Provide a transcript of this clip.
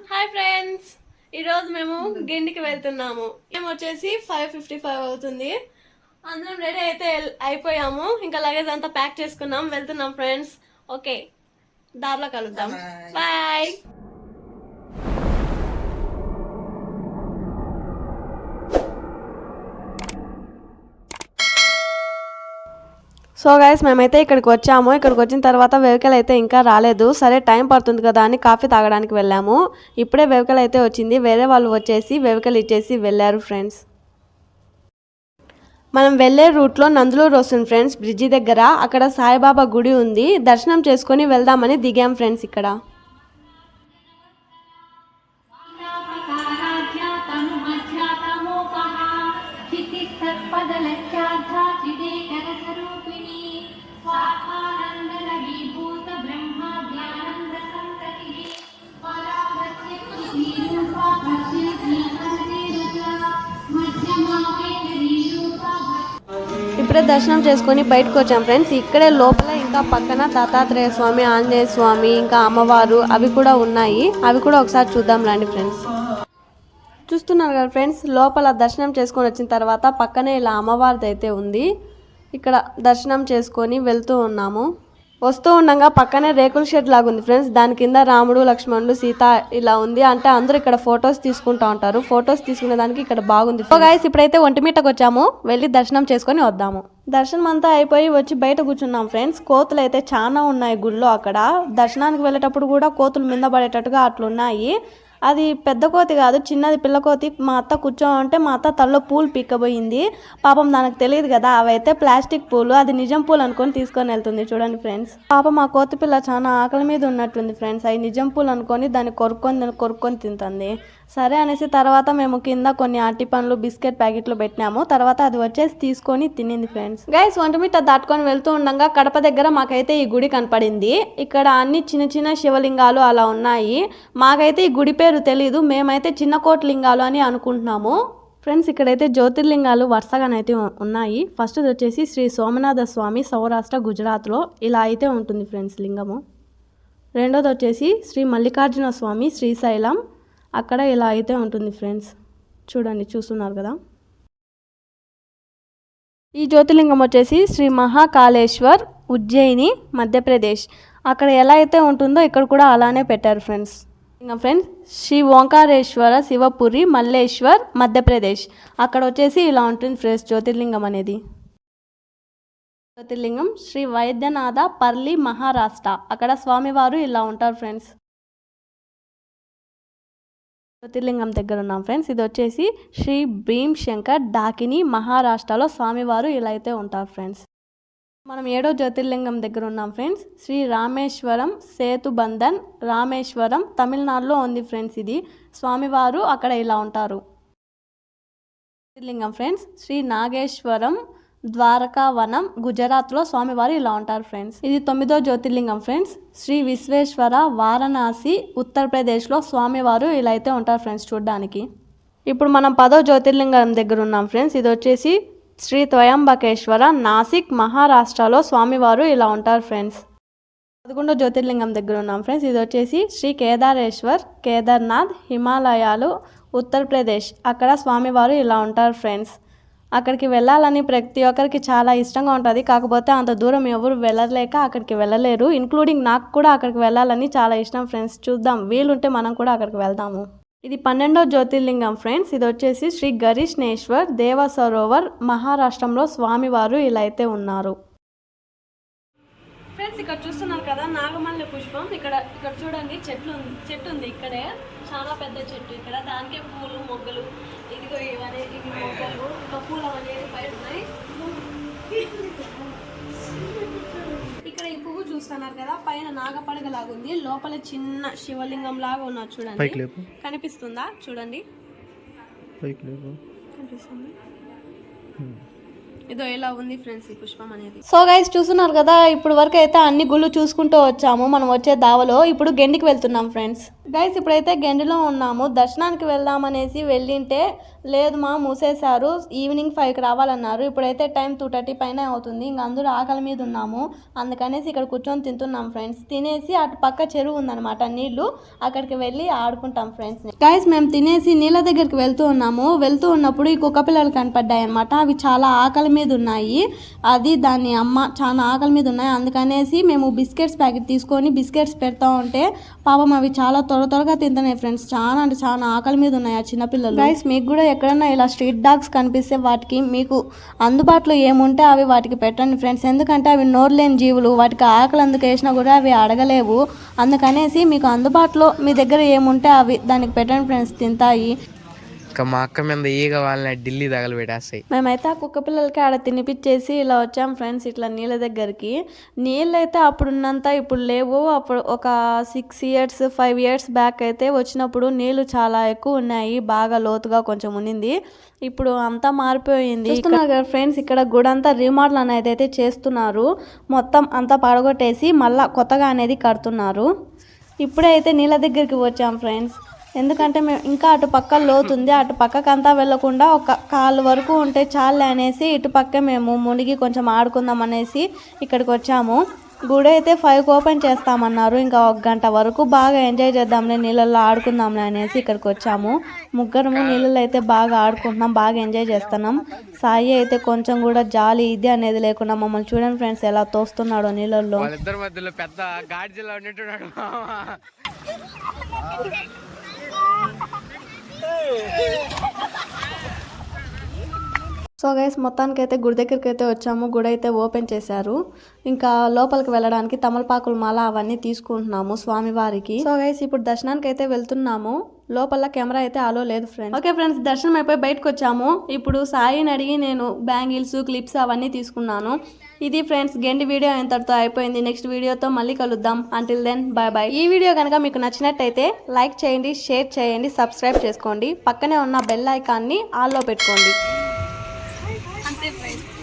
Hi friends, ఈరోజు మేము గిండికి వెళ్తున్నాము. మేము వచ్చేసి 5:55 అవుతుంది. అందరం రెడీ అయితే అయిపోయాము. ఇంకా లగేజ్ అంతా ప్యాక్ చేసుకున్నాం, వెళ్తున్నాం ఫ్రెండ్స్. ఓకే, దారిలో కలుద్దాం. బాయ్. సో గైస్, మేమైతే ఇక్కడికి వచ్చాము. ఇక్కడికి వచ్చిన తర్వాత వెహికల్ అయితే ఇంకా రాలేదు. సరే టైం పడుతుంది కదా అని కాఫీ తాగడానికి వెళ్ళాము. ఇప్పుడే వెహికల్ అయితే వచ్చింది. వేరే వాళ్ళు వచ్చేసి వెహికల్ ఇచ్చేసి వెళ్ళారు ఫ్రెండ్స్. మనం వెళ్ళే రూట్లో నందులూరు వస్తుంది ఫ్రెండ్స్. బ్రిడ్జి దగ్గర అక్కడ సాయిబాబా గుడి ఉంది. దర్శనం చేసుకొని వెళ్దామని దిగాం ఫ్రెండ్స్. ఇక్కడ ఇప్పుడే దర్శనం చేసుకొని బయటకు వచ్చాం ఫ్రెండ్స్. ఇక్కడే లోపల ఇంకా పక్కన దత్తాత్రేయ స్వామి, ఆంజనేయ స్వామి, ఇంకా అమ్మవారు అవి కూడా ఉన్నాయి. అవి కూడా ఒకసారి చూద్దాం రండి ఫ్రెండ్స్. చూస్తున్నారు కదా ఫ్రెండ్స్, లోపల దర్శనం చేసుకొని వచ్చిన తర్వాత పక్కనే ఇలా అమ్మవారిది అయితే ఉంది. ఇక్కడ దర్శనం చేసుకొని వెళ్తూ ఉన్నాము. వస్తూ ఉండగా పక్కనే రేకుల షెడ్ లాగా ఉంది ఫ్రెండ్స్. దాని కింద రాముడు, లక్ష్మణుడు, సీత ఇలా ఉంది. అంటే అందరూ ఇక్కడ ఫొటోస్ తీసుకుంటా ఉంటారు. ఫొటోస్ తీసుకునే దానికి ఇక్కడ బాగుంది. సో గైస్, ఇప్పుడైతే ఒంటిమిట్టకు వచ్చాము. వెళ్ళి దర్శనం చేసుకొని వద్దాము. దర్శనం అంతా అయిపోయి వచ్చి బయట కూర్చున్నాం ఫ్రెండ్స్. కోతులు అయితే చాలా ఉన్నాయి గుళ్ళో. అక్కడ దర్శనానికి వెళ్ళేటప్పుడు కూడా కోతులు మీద పడేటట్టుగా అట్లున్నాయి. అది పెద్ద కోతి కాదు, చిన్నది పిల్ల కోతి. మా అత్త కూర్చోమంటే మా అత్త తల్లో పూలు పీక్కబోయింది. పాపం దానికి తెలియదు కదా, అవైతే ప్లాస్టిక్ పూలు. అది నిజం పూలు అనుకొని తీసుకొని వెళ్తుంది. చూడండి ఫ్రెండ్స్, పాపం మా కోతి పిల్ల చాలా ఆకలి మీద ఉన్నట్టుంది ఫ్రెండ్స్. అవి నిజం పూలు అనుకొని దాన్ని కొరుక్కొని తింటుంది. సరే అనేసి తర్వాత మేము కింద కొన్ని అట్టి పండ్లు, బిస్కెట్ ప్యాకెట్లు పెట్టినాము. తర్వాత అది వచ్చేసి తీసుకొని తినింది ఫ్రెండ్స్. గైస్, ఒంటిమిట్ట దాటుకొని వెళ్తూ ఉండగా కడప దగ్గర మాకైతే ఈ గుడి కనపడింది. ఇక్కడ అన్ని చిన్న చిన్న శివలింగాలు అలా ఉన్నాయి. మాకైతే ఈ గుడి పేరు తెలీదు. మేమైతే చిన్న కోటి లింగాలు అని అనుకుంటున్నాము ఫ్రెండ్స్. ఇక్కడైతే జ్యోతిర్లింగాలు వరుసగానైతే ఉన్నాయి. ఫస్ట్ వచ్చేసి శ్రీ సోమనాథ స్వామి, సౌరాష్ట్ర, గుజరాత్లో ఇలా అయితే ఉంటుంది ఫ్రెండ్స్ లింగము. రెండోది వచ్చేసి శ్రీ మల్లికార్జున స్వామి, శ్రీశైలం, అక్కడ ఇలా అయితే ఉంటుంది ఫ్రెండ్స్. చూడండి, చూస్తున్నారు కదా. ఈ జ్యోతిర్లింగం వచ్చేసి శ్రీ మహాకాళేశ్వర్, ఉజ్జయిని, మధ్యప్రదేశ్. అక్కడ ఎలా అయితే ఉంటుందో ఇక్కడ కూడా అలానే పెట్టారు ఫ్రెండ్స్. ఇంకా ఫ్రెండ్స్, శ్రీ ఓంకారేశ్వర శివపురి, మల్లేశ్వర్, మధ్యప్రదేశ్. అక్కడ వచ్చేసి ఇలా ఉంటుంది ఫ్రెండ్స్ జ్యోతిర్లింగం అనేది. జ్యోతిర్లింగం శ్రీ వైద్యనాథ, పర్లి, మహారాష్ట్ర. అక్కడ స్వామివారు ఇలా ఉంటారు ఫ్రెండ్స్. జ్యోతిర్లింగం దగ్గర ఉన్నాం ఫ్రెండ్స్. ఇది వచ్చేసి శ్రీ భీమ్ శంకర్, డాకిని, మహారాష్ట్రలో స్వామివారు ఇలా అయితే ఉంటారు ఫ్రెండ్స్. మనం 7వ జ్యోతిర్లింగం దగ్గర ఉన్నాం ఫ్రెండ్స్. శ్రీ రామేశ్వరం సేతుబంధన్, రామేశ్వరం, తమిళనాడులో ఉంది ఫ్రెండ్స్. ఇది స్వామివారు అక్కడ ఇలా ఉంటారు. జ్యోతిర్లింగం ఫ్రెండ్స్ శ్రీ నాగేశ్వరం, ద్వారకావనం, గుజరాత్లో స్వామివారు ఇలా ఉంటారు ఫ్రెండ్స్. ఇది 9వ జ్యోతిర్లింగం ఫ్రెండ్స్. శ్రీ విశ్వేశ్వర, వారణాసి, ఉత్తరప్రదేశ్లో స్వామివారు ఇలా అయితే ఉంటారు ఫ్రెండ్స్ చూడడానికి. ఇప్పుడు మనం 10వ జ్యోతిర్లింగం దగ్గర ఉన్నాం ఫ్రెండ్స్. ఇది వచ్చేసి శ్రీ త్రయంబకేశ్వర, నాసిక్, మహారాష్ట్రలో స్వామివారు ఇలా ఉంటారు ఫ్రెండ్స్. 11వ జ్యోతిర్లింగం దగ్గర ఉన్నాం ఫ్రెండ్స్. ఇది వచ్చేసి శ్రీ కేదారేశ్వర్, కేదార్నాథ్, హిమాలయాలు, ఉత్తరప్రదేశ్. అక్కడ స్వామివారు ఇలా ఉంటారు ఫ్రెండ్స్. అక్కడికి వెళ్ళాలని ప్రతి ఒక్కరికి చాలా ఇష్టంగా ఉంటుంది. కాకపోతే అంత దూరం ఎవరు వెళ్ళలేక అక్కడికి వెళ్ళలేరు. ఇంక్లూడింగ్ నాకు కూడా అక్కడికి వెళ్ళాలని చాలా ఇష్టం ఫ్రెండ్స్. చూద్దాం, వీలుంటే మనం కూడా అక్కడికి వెళ్దాము. ఇది 12వ జ్యోతిర్లింగం ఫ్రెండ్స్. ఇది వచ్చేసి శ్రీ గరిష్ణేశ్వర్, దేవ సరోవర్, మహారాష్ట్రంలో స్వామివారు ఇలా అయితే ఉన్నారు ఫ్రెండ్స్. ఇక్కడ చూస్తున్నారు కదా నాగమల్లె పుష్పం. ఇక్కడ చూడండి, చెట్టు ఉంది ఇక్కడే, చాలా పెద్ద చెట్టు. ఇక్కడ దానికే పూలు, మొగ్గలు, ఇదిగో ఇవన్నీ మొగ్గలు, ఇంకా పూలు అనేది బయట ఉన్నాయి. ఇక్కడ ఈ పువ్వు చూస్తున్నారు కదా, పైన నాగపడగ లాగుంది, లోపల చిన్న శివలింగం లాగా ఉన్నారు. చూడండి, కనిపిస్తుందా? చూడండి, కనిపిస్తుంది. ఇదో ఇలా ఉంది ఫ్రెండ్స్ ఈ పుష్పం అనేది. సో గైస్, చూస్తున్నారు కదా, ఇప్పుడు వరకు అయితే అన్ని గుళ్ళు చూసుకుంటూ వచ్చాము మనం వచ్చే దావలో. ఇప్పుడు గెండికి వెళ్తున్నాం ఫ్రెండ్స్. గైస్ ఇప్పుడైతే గెండిలో ఉన్నాము. దర్శనానికి వెళ్దామనేసి వెళ్ళింటే లేదు మా మూసేశారు, ఈవినింగ్ 5కి రావాలన్నారు. ఇప్పుడైతే టైం 2:30 పైన అవుతుంది. ఇంక అందరూ ఆకలి మీద ఉన్నాము, అందుకనేసి ఇక్కడ కూర్చొని తింటున్నాం ఫ్రెండ్స్. తినేసి అటు పక్క చెరువు ఉందన్నమాట, నీళ్లు, అక్కడికి వెళ్ళి ఆడుకుంటాం ఫ్రెండ్స్. గైస్ మేము తినేసి నీళ్ళ దగ్గరికి వెళ్తూ ఉన్నాము. వెళ్తూ ఉన్నప్పుడు ఈ కుక్క పిల్లలు కనపడ్డాయి అనమాట. అవి చాలా ఆకలి మీద ఉన్నాయి. అది దాని అమ్మ చాలా ఆకలి మీద ఉన్నాయి. అందుకనేసి మేము బిస్కెట్స్ ప్యాకెట్ తీసుకొని బిస్కెట్స్ పెడతా ఉంటే పాపం అవి చాలా త్వరగా తింటున్నాయి ఫ్రెండ్స్. చాలా అంటే చాలా ఆకలి మీద ఉన్నాయి ఆ చిన్నపిల్లలు. గైస్ మీకు కూడా ఎక్కడన్నా ఇలా స్ట్రీట్ డాగ్స్ కనిపిస్తే వాటికి మీకు అందుబాటులో ఏముంటే అవి వాటికి పెట్టండి ఫ్రెండ్స్. ఎందుకంటే అవి నోరు లేని జీవులు, వాటికి ఆకలి అందుకు వేసినా కూడా అవి అడగలేవు. అందుకనేసి మీకు అందుబాటులో మీ దగ్గర ఏముంటే అవి దానికి పెట్టండి ఫ్రెండ్స్, తింటాయి. మా అక్క మీద ఈగ వాళ్ళని ఢిల్లీ తగలబెట్టేస్తాయి. మేమైతే ఆ కుక్క పిల్లలకి ఆడ తినిపించేసి ఇలా వచ్చాం ఫ్రెండ్స్ ఇట్లా నీళ్ళ దగ్గరికి. నీళ్ళు అయితే అప్పుడున్నంత ఇప్పుడు లేవు. అప్పుడు ఒక 6 years 5 years బ్యాక్ అయితే వచ్చినప్పుడు నీళ్లు చాలా ఎక్కువ ఉన్నాయి, బాగా లోతుగా కొంచెం ఉన్నింది. ఇప్పుడు అంతా మారిపోయింది. చూస్తున్నారు కదా ఫ్రెండ్స్, ఇక్కడ గుడి అంతా రీమోడల్ అనేది అయితే చేస్తున్నారు. మొత్తం అంతా పడగొట్టేసి మళ్ళా కొత్తగా అనేది కడుతున్నారు. ఇప్పుడే అయితే నీళ్ళ దగ్గరికి వచ్చాం ఫ్రెండ్స్. ఎందుకంటే మేము ఇంకా అటు పక్క లోతుంది, అటు పక్కకంతా వెళ్ళకుండా ఒక కాలు వరకు ఉంటే చాలు అనేసి ఇటు పక్క మేము మునిగి కొంచెం ఆడుకుందాం అనేసి ఇక్కడికి వచ్చాము. గుడి అయితే 5కి ఓపెన్ చేస్తామన్నారు. ఇంకా 1 గంట వరకు బాగా ఎంజాయ్ చేద్దాంలే, నీళ్ళల్లో ఆడుకుందాంలే అనేసి ఇక్కడికి వచ్చాము. ముగ్గురము నీళ్ళలో అయితే బాగా ఆడుకుంటున్నాం, బాగా ఎంజాయ్ చేస్తున్నాం. సాయి అయితే కొంచెం కూడా జాలి ఇది అనేది లేకుండా మమ్మల్ని చూడండి ఫ్రెండ్స్ ఎలా తోస్తున్నాడో నీళ్ళల్లో. వాళ్ళిద్దరి మధ్యలో పెద్ద గాడిజిలా ఉన్నట్టున్నాడు. సో గైస్ మొత్తానికి అయితే గుడి దగ్గరికి అయితే వచ్చాము. గుడి అయితే ఓపెన్ చేశారు. ఇంకా లోపలికి వెళ్ళడానికి తమలపాకుల మాల అవన్నీ తీసుకుంటున్నాము స్వామివారికి. సో గైస్ ఇప్పుడు దర్శనానికి అయితే వెళ్తున్నాము. లోపల కెమెరా అయితే అలో లేదు ఫ్రెండ్స్. ఓకే ఫ్రెండ్స్, దర్శనం అయిపోయి బయటకు వచ్చాము. ఇప్పుడు సాయిని అడిగి నేను బ్యాంగిల్స్ క్లిప్స్ అవన్నీ తీసుకున్నాను. ఇది ఫ్రెండ్స్ గెండి వీడియో ఇంతటితో అయిపోయింది. నెక్స్ట్ వీడియోతో మళ్ళీ కలుద్దాం. Until then bye bye. ఈ వీడియో కనుక మీకు నచ్చినట్టయితే లైక్ చేయండి, షేర్ చేయండి, సబ్స్క్రైబ్ చేసుకోండి. పక్కనే ఉన్న బెల్ ఐకాన్ని ఆల్లో పెట్టుకోండి. అంతే ఫ్రెండ్స్.